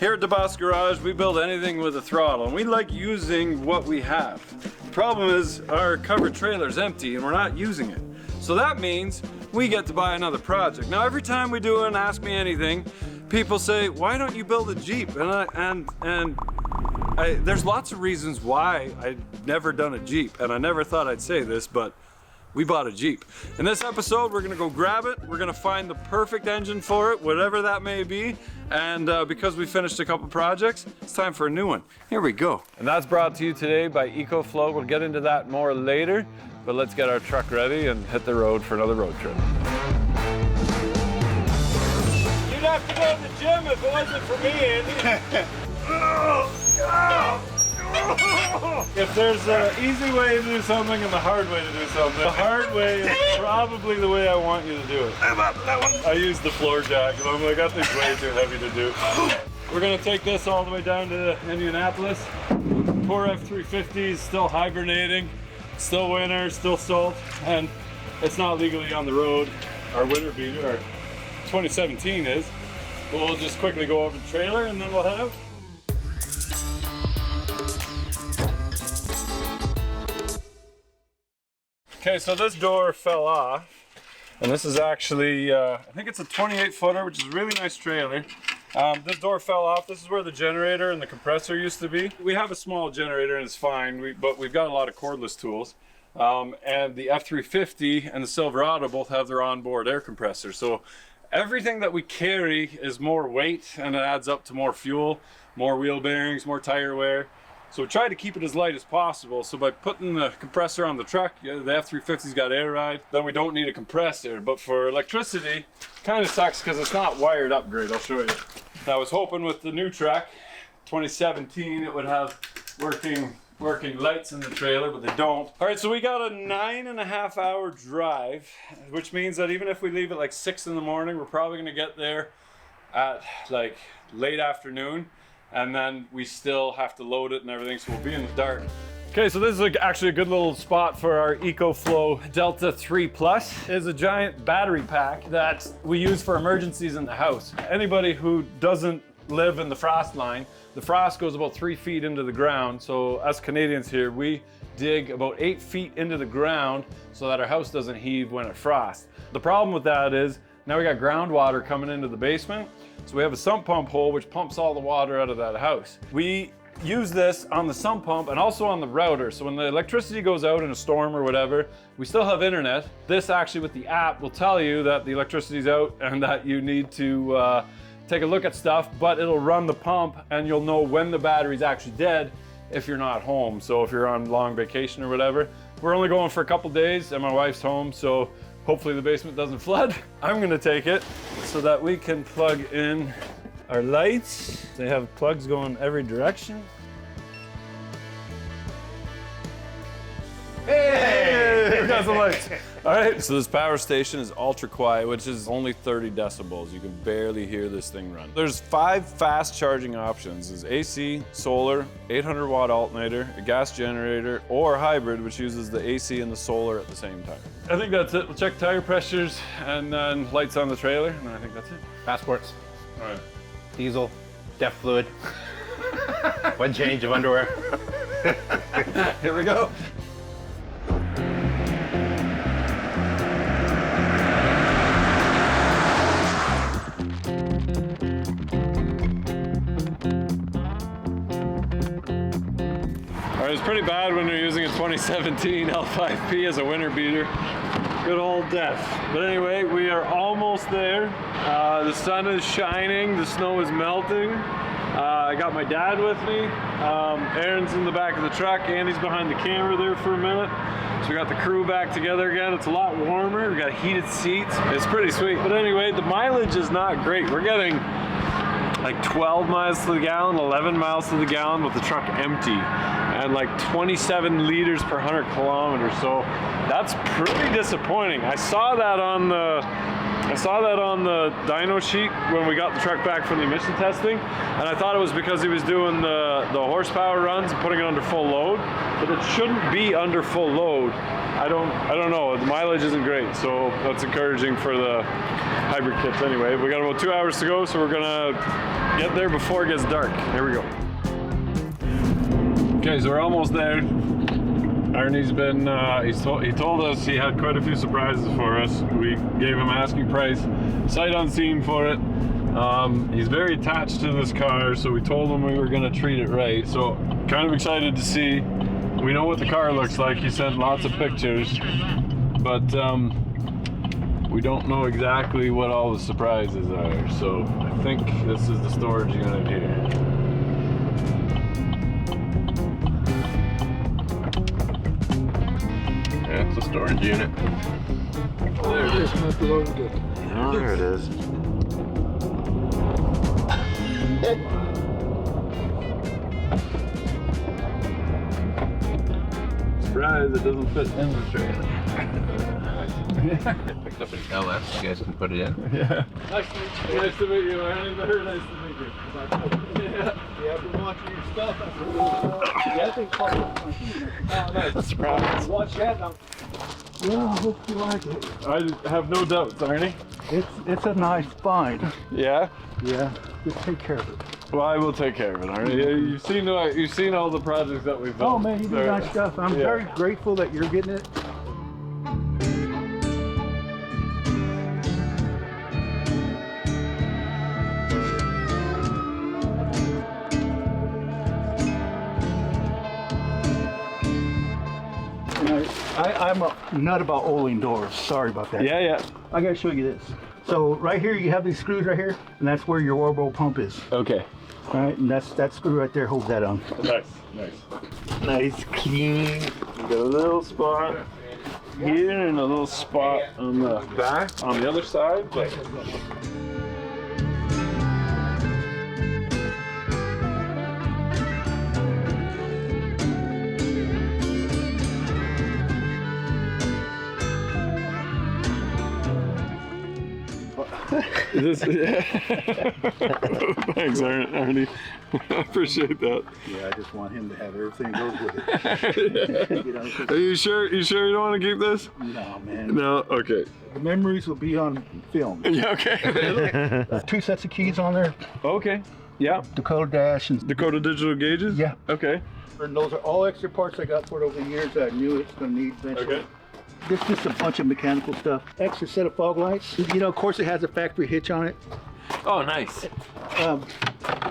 Here at the Boss Garage, we build anything with a throttle, and we like using what we have. The problem is our covered trailer is empty and we're not using it. So that means we get to buy another project. Now every time we do an Ask Me Anything, people say, why don't you build a Jeep? There's lots of reasons why I've never done a Jeep, and I never thought I'd say this, but we bought a Jeep. In this episode, we're gonna go grab it. We're gonna find the perfect engine for it, whatever that may be. And because we finished a couple projects, it's time for a new one. Here we go. And that's brought to you today by EcoFlow. We'll get into that more later, but let's get our truck ready and hit the road for another road trip. You'd have to go to the gym if it wasn't for me, Andy. If there's an easy way to do something and the hard way to do something, the hard way is probably the way I want you to do it. I use the floor jack and I'm like, that thing's way too heavy to do. We're gonna take this all the way down to Indianapolis. Poor F350 is still hibernating, still winter, still salt, and it's not legally on the road. Our winter beater, our 2017 is. We'll just quickly go over the trailer and then we'll head out. Okay, so this door fell off, and this is actually, I think it's a 28-footer, which is a really nice trailer. This door fell off. This is where the generator and the compressor used to be. We have a small generator and it's fine, but we've got a lot of cordless tools. And the F350 and the Silverado both have their onboard air compressor. So everything that we carry is more weight, and it adds up to more fuel, more wheel bearings, more tire wear. So we try to keep it as light as possible. So by putting the compressor on the truck, the F350's got air ride, then we don't need a compressor. But for electricity, kind of sucks because it's not wired up great. I'll show you. I was hoping with the new truck, 2017, it would have working lights in the trailer, but they don't. All right, so we got a 9.5 hour drive, which means that even if we leave at like 6 in the morning, we're probably gonna get there at like late afternoon. And then we still have to load it and everything, so we'll be in the dark. Okay, so this is actually a good little spot for our EcoFlow Delta 3 Plus. It's a giant battery pack that we use for emergencies in the house. Anybody who doesn't live in the frost line, the frost goes about 3 feet into the ground. So us Canadians here, we dig about 8 feet into the ground so that our house doesn't heave when it frosts. The problem with that is now we got groundwater coming into the basement. So we have a sump pump hole which pumps all the water out of that house. We use this on the sump pump and also on the router. So when the electricity goes out in a storm or whatever, we still have internet. This actually with the app will tell you that the electricity's out and that you need to take a look at stuff, but it'll run the pump and you'll know when the battery's actually dead if you're not home. So if you're on long vacation or whatever. We're only going for a couple days and my wife's home, so hopefully the basement doesn't flood. I'm gonna take it so that we can plug in our lights. They have plugs going every direction. Hey! We got some lights. All right, so this power station is ultra quiet, which is only 30 decibels. You can barely hear this thing run. There's 5 fast charging options. There's AC, solar, 800 watt alternator, a gas generator, or hybrid, which uses the AC and the solar at the same time. I think that's it. We'll check tire pressures and then lights on the trailer, and I think that's it. Passports. All right. Diesel. Def fluid. 1 change of underwear. Here we go. It's pretty bad when you're using a 2017 L5P as a winter beater. Good old death. But anyway, we are almost there. The sun is shining, the snow is melting. I got my dad with me. Aaron's in the back of the truck. Andy's behind the camera there for a minute. So we got the crew back together again. It's a lot warmer. We got heated seats. It's pretty sweet. But anyway, the mileage is not great. We're getting like 12 miles to the gallon, 11 miles to the gallon with the truck empty, and like 27 liters per 100 kilometers. So that's pretty disappointing. I saw that on the I saw that on the dyno sheet when we got the truck back from the emission testing, and I thought it was because he was doing the horsepower runs and putting it under full load, but it shouldn't be under full load. I don't know, the mileage isn't great, so that's encouraging for the hybrid kits anyway. We got about 2 hours to go, so we're gonna get there before it gets dark. Here we go. Okay, so we're almost there. Arnie's been, he told us he had quite a few surprises for us. We gave him asking price, sight unseen for it. He's very attached to this car, so we told him we were gonna treat it right. So kind of excited to see. We know what the car looks like. He sent lots of pictures, but we don't know exactly what all the surprises are. So I think this is the storage unit here. Yeah, it's a storage unit. There it is. Oh, there it is. Surprise, it doesn't fit in the trailer. I picked up an LS, you guys can put it in. Yeah. Nice to meet you. Nice to meet you, Arnie. Very nice to meet you. Yeah. Yeah, I've been watching your stuff. Yeah, I think Nice. Surprise. watch that now. Yeah, I hope you like it. I have no doubts, Arnie. It's a nice find. Yeah? Yeah, just take care of it. Well, I will take care of it, Arnie. You've seen all the projects that we've done. Oh man, you do nice stuff. I'm very grateful that you're getting it. I'm a nut about oiling doors. Sorry about that. Yeah, yeah. I gotta show you this. So right here, you have these screws right here, and that's where your orbital pump is. Okay. All right, and that screw right there holds that on. Nice, nice. Nice, clean. We got a little spot here and a little spot on the back, on the other side. But Thanks, Arnie. I appreciate that. Yeah, I just want him to have everything that goes with it. You know, Are you sure? You sure you don't want to keep this? no, man. No. Okay. The memories will be on film. Yeah. Okay. There's 2 sets of keys on there. Okay. Yeah. Dakota dash and Dakota digital gauges. yeah. Okay. And those are all extra parts I got for it over the years that I knew it's going to need eventually. Okay. This is just a bunch of mechanical stuff. Extra set of fog lights. You know, of course, it has a factory hitch on it. Oh, nice.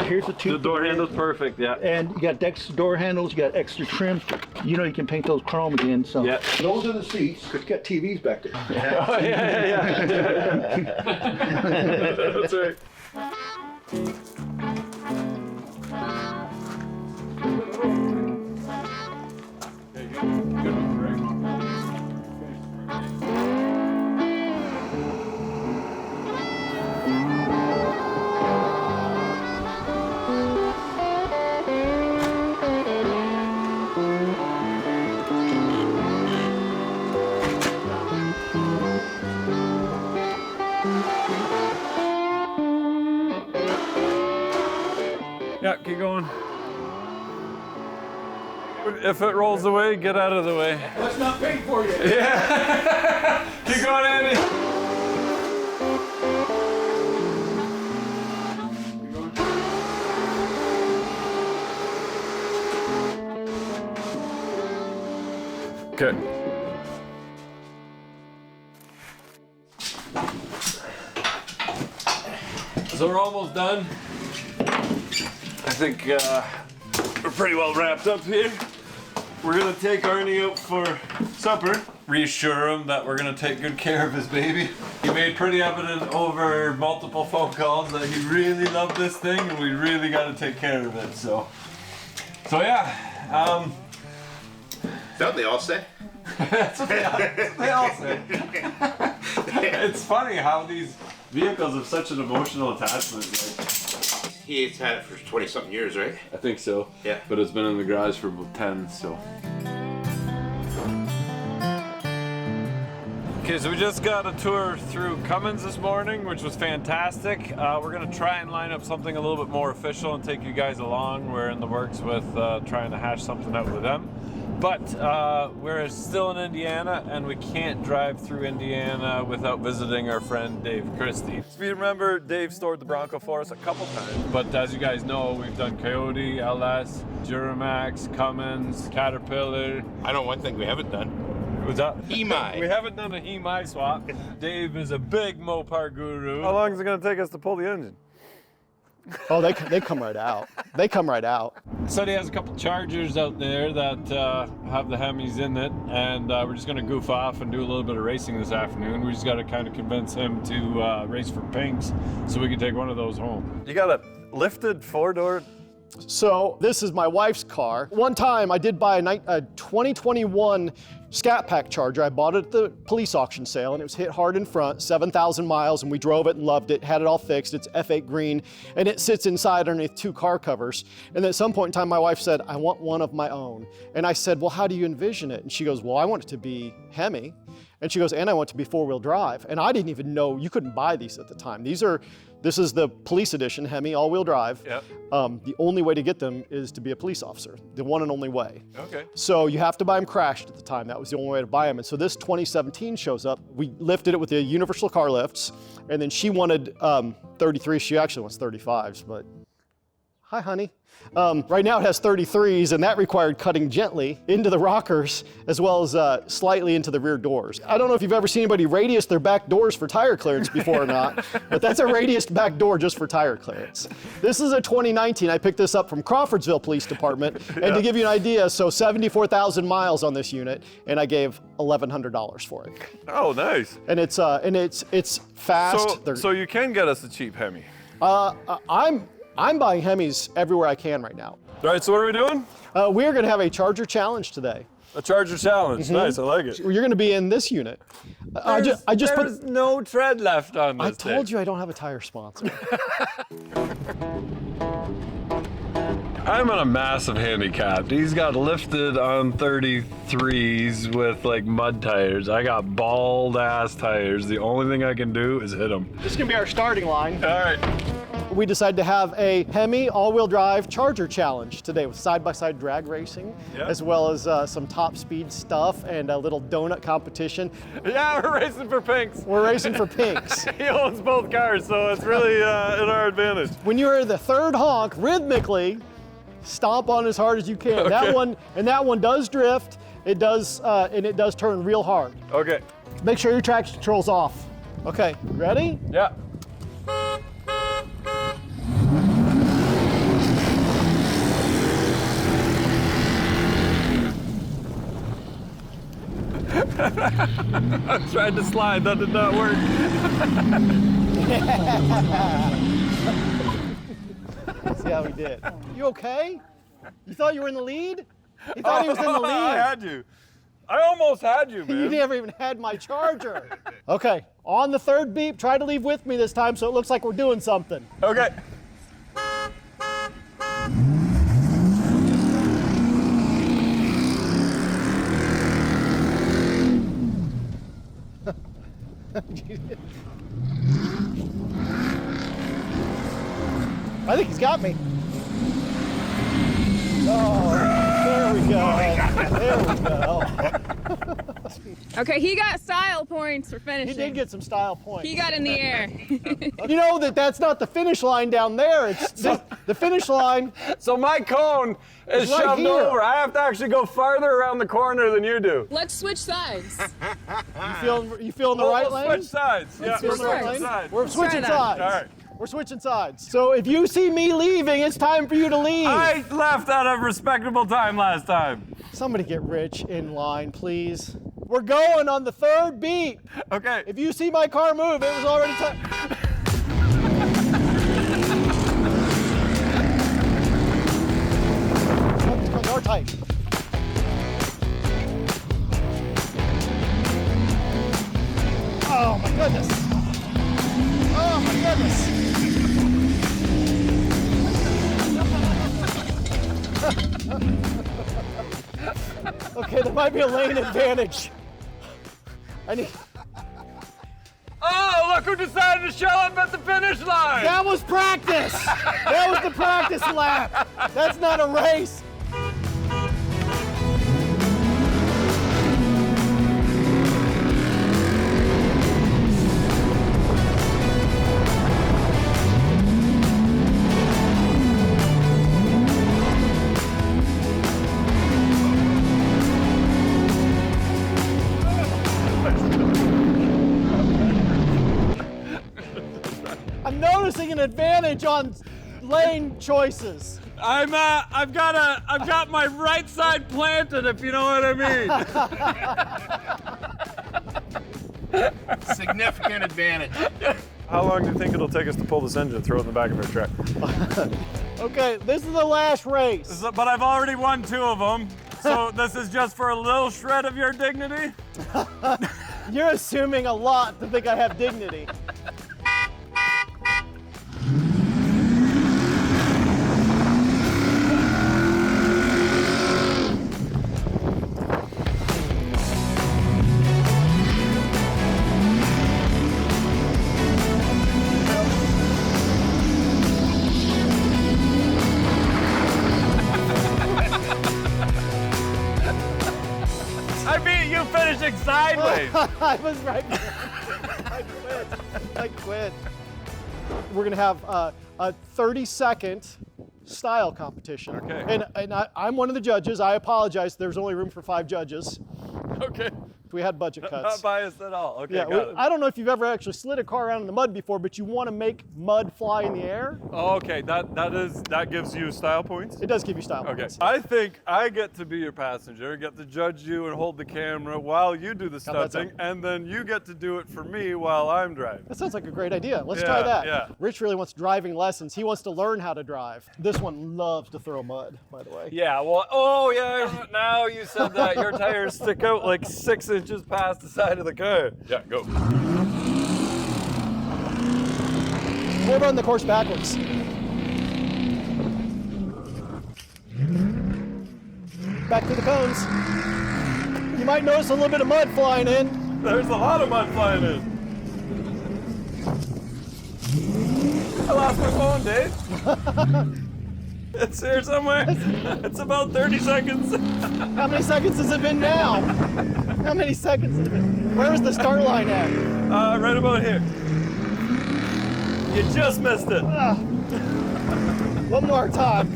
Here's the 2. The door handle's perfect. Yeah. And you got extra door handles. You got extra trim. You know, you can paint those chrome again. So Yeah. those are the seats because you got TVs back there. Oh, yeah. That's right. Yeah, keep going. If it rolls away, get out of the way. Let's not pay for you. Yeah. Keep going, Andy. Okay. So we're almost done. I think we're pretty well wrapped up here. We're gonna take Arnie out for supper. Reassure him that we're gonna take good care of his baby. He made pretty evident over multiple phone calls that he really loved this thing and we really gotta take care of it. So yeah. Is that what they all say? That's what they all say. It's funny how these vehicles have such an emotional attachment. Like, He's had it for 20-something years, right? I think so. Yeah. But it's been in the garage for about 10, so. Okay, so we just got a tour through Cummins this morning, which was fantastic. We're gonna try and line up something a little bit more official and take you guys along. We're in the works with trying to hash something out with them. But we're still in Indiana, and we can't drive through Indiana without visiting our friend Dave Christie. If you remember, Dave stored the Bronco for us a couple times. But as you guys know, we've done Coyote, LS, Duramax, Cummins, Caterpillar. I know one thing we haven't done. What's that? Hemi. We haven't done a Hemi swap. Dave is a big Mopar guru. How long is it going to take us to pull the engine? Oh, they come right out. They come right out. Said he has a couple Chargers out there that have the Hemis in it, and we're just going to goof off and do a little bit of racing this afternoon. We just got to kind of convince him to race for pinks so we can take one of those home. You got a lifted 4-door? So this is my wife's car. One time I did buy a 2021 Scat Pack Charger. I bought it at the police auction sale, and it was hit hard in front, 7,000 miles, and we drove it and loved it, had it all fixed. It's F8 green, and it sits inside underneath 2 car covers. And then at some point in time, my wife said, I want one of my own. And I said, well, how do you envision it? And she goes, well, I want it to be Hemi. And she goes, and I want it to be 4-wheel drive. And I didn't even know, you couldn't buy these at the time. This is the police edition, Hemi, all-wheel drive. Yep. The only way to get them is to be a police officer, the one and only way. Okay. So you have to buy them crashed at the time. That was the only way to buy them. And so this 2017 shows up. We lifted it with the universal car lifts, and then she wanted 33. She actually wants 35s, but hi, honey. Right now it has 33s, and that required cutting gently into the rockers as well as slightly into the rear doors. I don't know if you've ever seen anybody radius their back doors for tire clearance before or not, but that's a radiused back door just for tire clearance. This is a 2019. I picked this up from Crawfordsville Police Department, and to give you an idea, so 74,000 miles on this unit, and I gave $1,100 for it. Oh, nice. And it's fast. So you can get us a cheap Hemi. I'm buying Hemis everywhere I can right now. All right, so what are we doing? We're going to have a Charger Challenge today. A Charger Challenge. Nice, I like it. You're going to be in this unit. There's no tread left on this I told you I don't have a tire sponsor. I'm on a massive handicap. He's got lifted on 33s with like mud tires. I got bald ass tires. The only thing I can do is hit them. This is going to be our starting line. All right. We decided to have a Hemi all-wheel drive Charger Challenge today with side-by-side drag racing, as well as some top speed stuff and a little donut competition. Yeah, we're racing for pinks. We're racing for pinks. He owns both cars, so it's really in our advantage. When you're the third honk, rhythmically, stomp on as hard as you can. Okay. That one does drift. It does, and it does turn real hard. Okay. Make sure your traction control's off. Okay, ready? Yeah. I tried to slide, that did not work. See how he did. You okay? You thought you were in the lead? He thought he was in the lead. I had you. I almost had you, man. You never even had my Charger. Okay, on the third beep, try to leave with me this time so it looks like we're doing something. Okay. I think he's got me. Oh, there we go. There we go. Okay, he got style points for finishing. He did get some style points. He got in the air. You know that's not the finish line down there. It's the finish line. So my cone is right shoved here. over. I have to actually go farther around the corner than you do. Let's switch sides. You feeling the right lane? Switch sides. Yeah, Feel we're the right switching lane? sides. We're switching that. sides. All right. We're switching sides. So if you see me leaving, it's time for you to leave. I left at a respectable time last time. Somebody get Rich in line, please. We're going on the third beat. Okay. If you see my car move, it was already time. More tight. Oh my goodness. Oh my goodness. Okay, there might be a lane advantage. I need. look who decided to show up at the finish line. That was practice. That was the practice lap. That's not a race. I'm noticing an advantage on lane choices. I've got my right side planted, if you know what I mean. Significant advantage. How long do you think it'll take us to pull this engine, throw it in the back of our truck? Okay, this is the last race. But I've already won 2 of them, so this is just for a little shred of your dignity? You're assuming a lot to think I have dignity. I beat you finishing sideways. I was right. I quit. We're gonna have a 30-second style competition. Okay. And I'm one of the judges. I apologize. There's only room for 5 judges. Okay. We had budget cuts. Not biased at all. Okay, Yeah, got it. I don't know if you've ever actually slid a car around in the mud before, but you want to make mud fly in the air. Oh, okay, that gives you style points? It does give you style Okay, points. I think I get to be your passenger, get to judge you and hold the camera while you do the How'd that stunting, sound? and then you get to do it for me while I'm driving. That sounds like a great idea. Let's Yeah, try that. yeah. Rich really wants driving lessons. He wants to learn how to drive. This one loves to throw mud, by the way. Yeah, well, oh yeah, now you said that. Your tires stick out like 6 inches past the side of the car. Yeah, go. We'll run the course backwards. Back to the cones. You might notice a little bit of mud flying in. There's a lot of mud flying in. I lost my phone, Dave. It's here somewhere. It's about 30 seconds. How many seconds has it been now? How many seconds has it been? Where is the start line at? Right about here. You just missed it. One more time.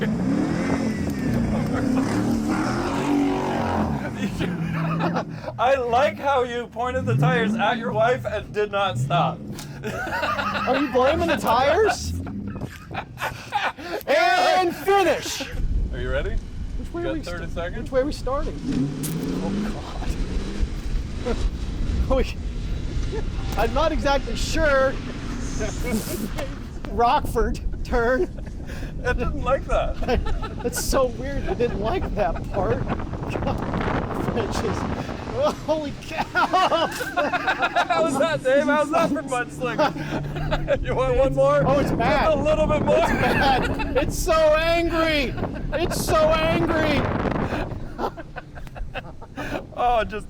I like how you pointed the tires at your wife and did not stop. Are you blaming the tires? And finish. Are you ready? Which way You are we got 30 sta- seconds? Which way are we starting? Oh God. I'm not exactly sure. Rockford turn. I didn't like that. That's so weird. I didn't like that part. God. Frenches. Oh, holy cow! How's that, Dave? How's that for mudslinging? You want one more? Oh, it's bad. Just a little bit more. Bad. It's so angry. It's so angry. Oh, did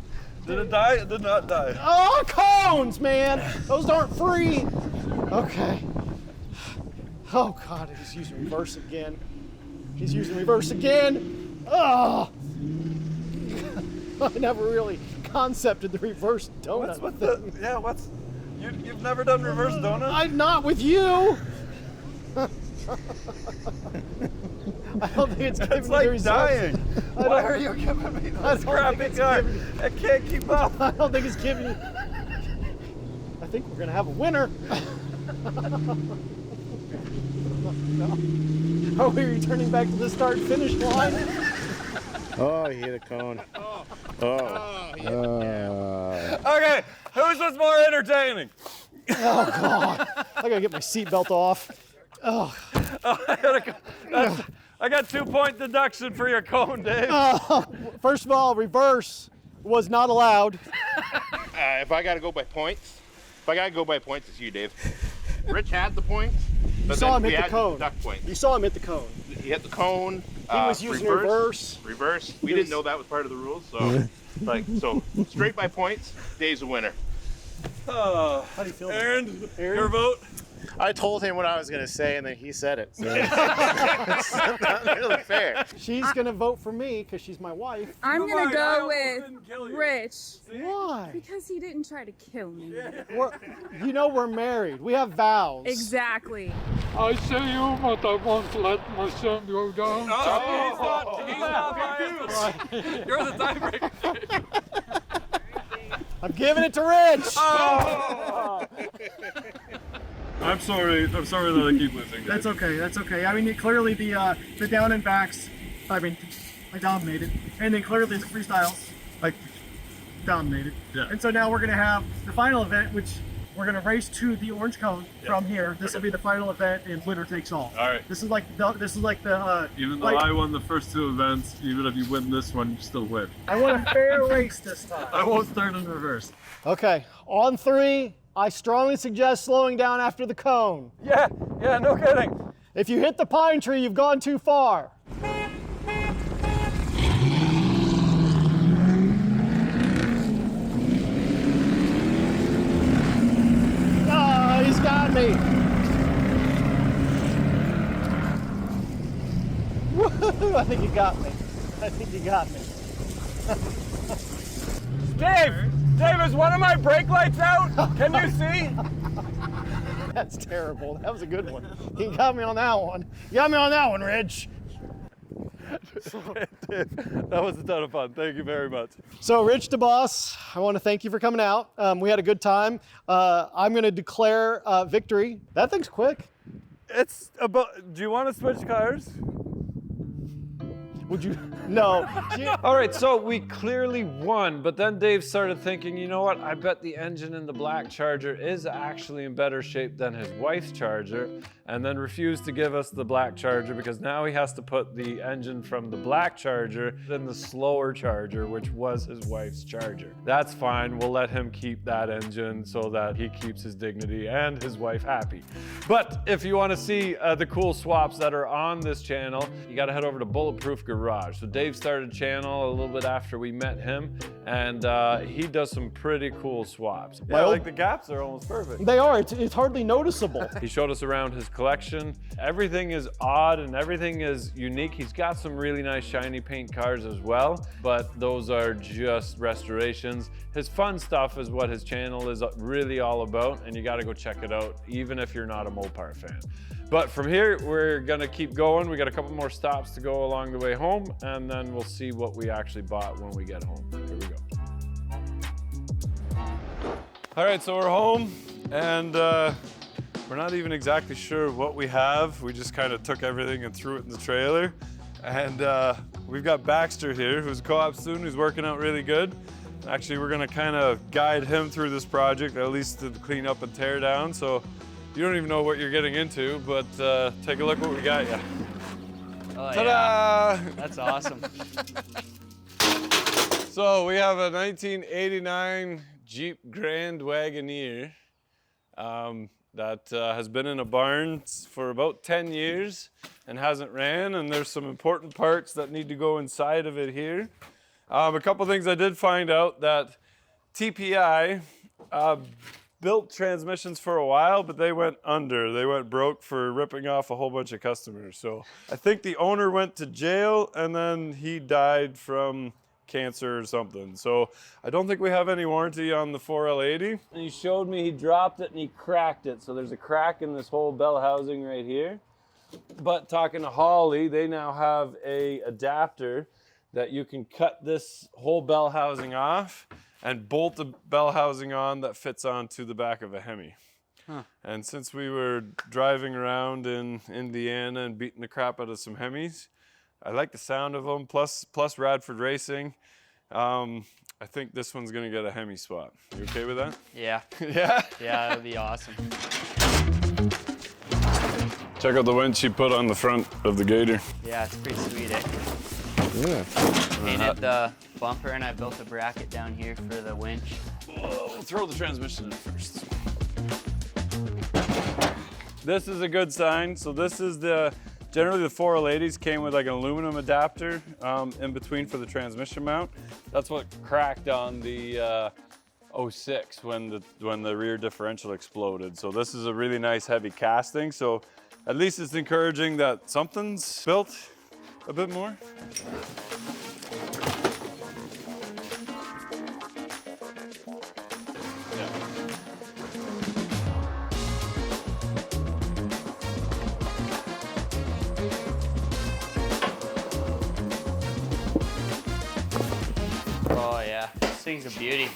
it die? It did not die. Oh, cones, man. Those aren't free. Okay. Oh, God, he's using reverse again. He's using reverse again. Oh. I never really concepted the reverse donut. You've never done reverse donut? I'm not with you. I don't think it's giving It's me like the results. dying. Why are you giving me this crappy car? I can't keep up. I don't think it's giving you. I think we're gonna have a winner. Are we returning back to the start finish line? Oh, he hit a cone. Okay, whose was more entertaining? Oh God! I gotta get my seatbelt off. Oh. I got 2-point deduction for your cone, Dave. First of all, reverse was not allowed. If I got to go by points, it's you, Dave. Rich had the points, but saw then him we hit the had cone. to deduct points. You saw him hit the cone. He hit the cone. He was using reverse. Reverse. We didn't know that was part of the rules, so so straight by points. Dave's a winner. How do you feel? Aaron, your vote? I told him what I was gonna say, and then he said it. So it's not really fair. She's gonna vote for me because she's my wife. I'm gonna go with Rich Why? because he didn't try to kill me. You know we're married. We have vows. Exactly. I say you, but I won't let my son go down. He's not biased. You're the tiebreaker. I'm giving it to Rich. I'm sorry that I keep losing. That's okay. That's okay. I mean, clearly the down and backs, I dominated, and then clearly the freestyles, dominated. Yeah. And so now we're gonna have the final event, which we're gonna race to the orange cone from here. This will be the final event, and winner takes all. All right. This is like the Even though I won the first 2 events, even if you win this one, you still win. I want a fair race this time. I won't start in reverse. Okay, on 3, I strongly suggest slowing down after the cone. Yeah, no kidding. If you hit the pine tree, you've gone too far. Oh, he's got me. Woo-hoo, I think he got me. Dave, is one of my brake lights out? Can you see? That's terrible. That was a good one. He got me on that one. You got me on that one, Rich. That was a ton of fun. Thank you very much. So, Rich DeBoss, I want to thank you for coming out. We had a good time. I'm going to declare victory. That thing's quick. It's about. Do you want to switch cars? Would you? No. All right, so we clearly won, but then Dave started thinking, you know what? I bet the engine in the black Charger is actually in better shape than his wife's Charger, and then refused to give us the black Charger because now he has to put the engine from the black Charger in the slower Charger, which was his wife's Charger. That's fine. We'll let him keep that engine so that he keeps his dignity and his wife happy. But if you want to see the cool swaps that are on this channel, you got to head over to Bulletproof Garage. So Dave started a channel a little bit after we met him, and he does some pretty cool swaps. Yeah, like the gaps are almost perfect. They are. It's hardly noticeable. He showed us around his collection. Everything is odd and everything is unique. He's got some really nice shiny paint cars as well, but those are just restorations. His fun stuff is what his channel is really all about, and you got to go check it out, even if you're not a Mopar fan. But from here, we're gonna keep going. We got a couple more stops to go along the way home, and then we'll see what we actually bought when we get home. Here we go. All right, so we're home, and we're not even exactly sure what we have. We just kind of took everything and threw it in the trailer. And we've got Baxter here, who's a co-op student, who's working out really good. Actually, we're gonna kind of guide him through this project, at least to clean up and tear down. So you don't even know what you're getting into, but take a look what we got you. Oh, Ta-da! yeah. That's awesome. So we have a 1989 Jeep Grand Wagoneer that has been in a barn for about 10 years and hasn't ran, and there's some important parts that need to go inside of it here. A couple things I did find out that TPI built transmissions for a while, but they went under. They went broke for ripping off a whole bunch of customers. So I think the owner went to jail and then he died from cancer or something. So I don't think we have any warranty on the 4L80. And he showed me he dropped it and he cracked it. So there's a crack in this whole bell housing right here. But talking to Holly, they now have a adapter that you can cut this whole bell housing off and bolt the bell housing on that fits onto the back of a Hemi. Huh. And since we were driving around in Indiana and beating the crap out of some Hemis, I like the sound of them, plus Radford Racing. I think this one's gonna get a Hemi swap. You okay with that? Yeah. Yeah? Yeah, that would be awesome. Check out the winch she put on the front of the Gator. Yeah, it's pretty sweet. Eh? Yeah. Painted the bumper and I built a bracket down here for the winch. We'll throw the transmission in first. This is a good sign. So this is generally the 4L80s came with like an aluminum adapter in between for the transmission mount. That's what cracked on the 06 when the rear differential exploded. So this is a really nice heavy casting. So at least it's encouraging that something's built a bit more. Oh yeah, this thing's a beauty.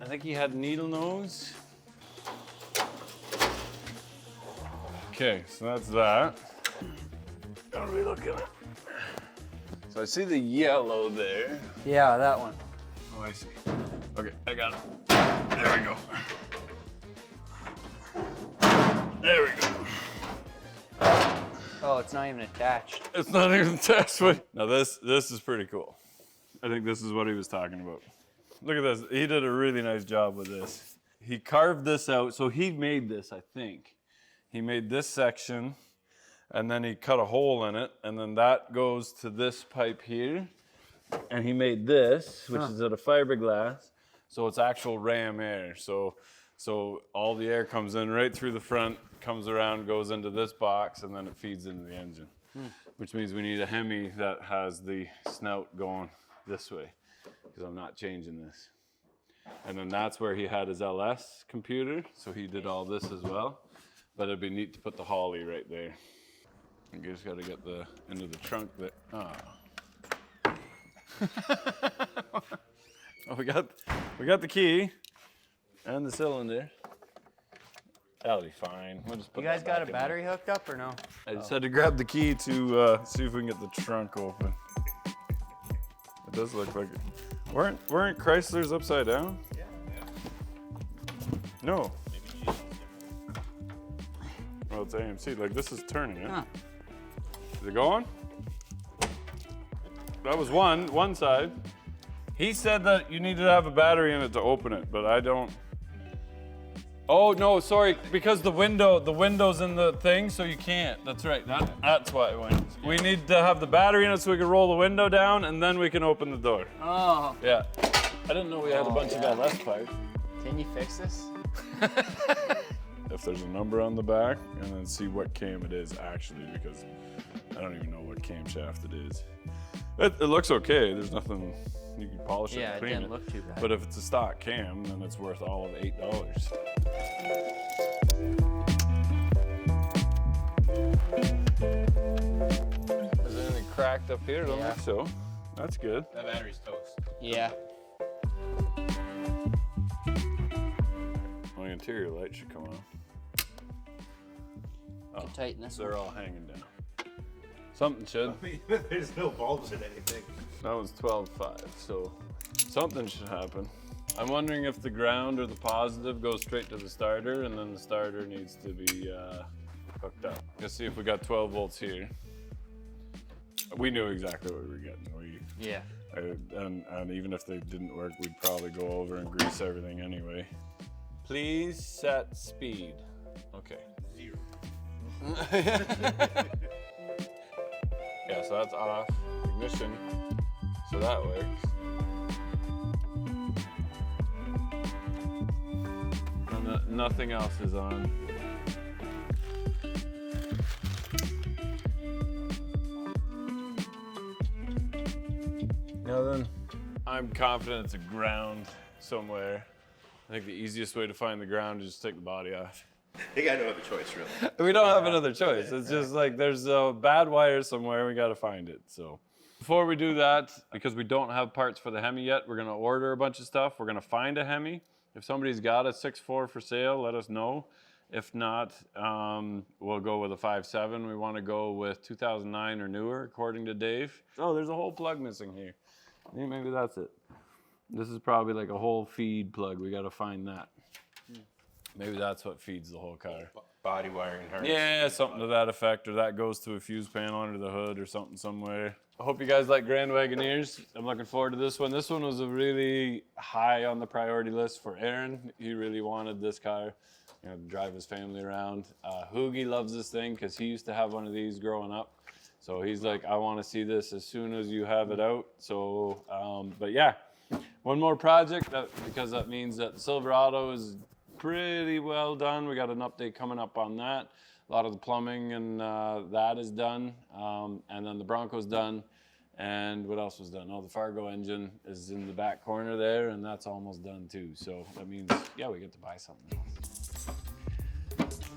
I think he had needle nose. Okay, so that's that. How do we look at it? So I see the yellow there. Yeah, that one. Oh, I see. Okay, I got it. There we go. There we go. Oh, it's not even attached. It's not even attached. Now this is pretty cool. I think this is what he was talking about. Look at this. He did a really nice job with this. He carved this out. So he made this, I think. He made this section, and then he cut a hole in it, and then that goes to this pipe here. And he made this, which is out of fiberglass. So it's actual ram air. So all the air comes in right through the front, comes around, goes into this box, and then it feeds into the engine. Which means we need a Hemi that has the snout going this way, because I'm not changing this. And then that's where he had his LS computer, so he did all this as well. But it'd be neat to put the Holly right there. You just got to get into the trunk that. Oh. Oh, we got the key and the cylinder. That'll be fine. We'll just put You guys that got a back in battery hooked up or no? there. I just had to grab the key to see if we can get the trunk open. It does look like it. Weren't Chryslers upside down? Yeah. No. Well, it's AMC. Like, this is turning it. Huh. Is it going? That was one side. He said that you needed to have a battery in it to open it, but I don't. Oh no, sorry, because the window's in the thing, so you can't. That's right. That's why it went. We need to have the battery in it so we can roll the window down, and then we can open the door. Oh. Yeah. I didn't know we had a bunch of LS pipes. Can you fix this? If there's a number on the back, and then see what cam it is actually, because I don't even know what camshaft it is. It looks okay. There's nothing, you can polish it and clean it. Yeah, it didn't look too bad. But if it's a stock cam, then it's worth all of $8. Is there anything cracked up here? I don't think so. That's good. That battery's toast. Yeah. My interior light should come on. Oh, Tighten this they're all hanging down. Something should. There's no bulbs in anything. That was 12.5, so something should happen. I'm wondering if the ground or the positive goes straight to the starter, and then the starter needs to be hooked up. Let's see if we got 12 volts here. We knew exactly what we were getting. Yeah. And even if they didn't work, we'd probably go over and grease everything anyway. Please set speed. Okay. 0. Yeah, so that's off. Ignition. So that works. And nothing else is on. Now then, I'm confident it's a ground somewhere. I think the easiest way to find the ground is just take the body off. You got no other choice, really. We don't have another choice. It's just like there's a bad wire somewhere. We got to find it. So before we do that, because we don't have parts for the Hemi yet, we're going to order a bunch of stuff. We're going to find a Hemi. If somebody's got a 6.4 for sale, let us know. If not, we'll go with a 5.7. We want to go with 2009 or newer, according to Dave. Oh, there's a whole plug missing here. Maybe that's it. This is probably like a whole feed plug. We got to find that. Maybe that's what feeds the whole car. Body wiring harness. Yeah, something to that effect, or that goes to a fuse panel under the hood or something somewhere. I hope you guys like Grand Wagoneers. I'm looking forward to this one. This one was a really high on the priority list for Aaron. He really wanted this car, to drive his family around. Hoogie loves this thing because he used to have one of these growing up. So he's like, I want to see this as soon as you have it out. So, but yeah, one more project because that means that the Silverado is pretty well done. We got an update coming up on that. A lot of the plumbing and that is done. And then the Bronco's done. And what else was done? Oh, the Fargo engine is in the back corner there, and that's almost done too. So that means, yeah, we get to buy something else.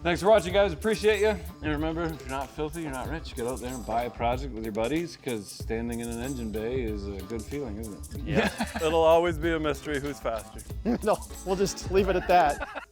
Thanks for watching, guys. Appreciate you. And remember, if you're not filthy, you're not rich. Get out there and buy a project with your buddies, because standing in an engine bay is a good feeling, isn't it? Yeah. It'll always be a mystery who's faster. No, we'll just leave it at that.